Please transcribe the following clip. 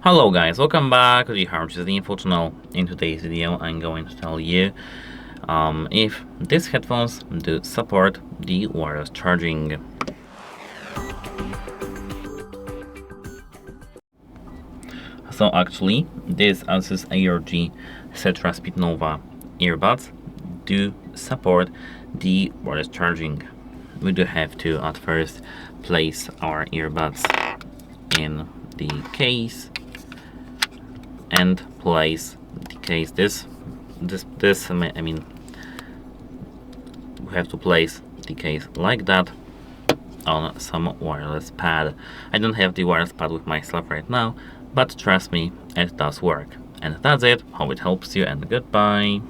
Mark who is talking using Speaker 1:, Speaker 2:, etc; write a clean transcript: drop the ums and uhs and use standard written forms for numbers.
Speaker 1: Hello guys, welcome back to the HardReset.Info channel. In today's video I'm going to tell you if these headphones do support the wireless charging. So actually, these ASUS ROG Cetra SpeedNova earbuds do support the wireless charging. We do have to at first place our earbuds in the case and place the case I mean we have to place the case like that on some wireless pad. I don't have the wireless pad with myself right now, but trust me, it does work. And that's it. Hope it helps you, and goodbye.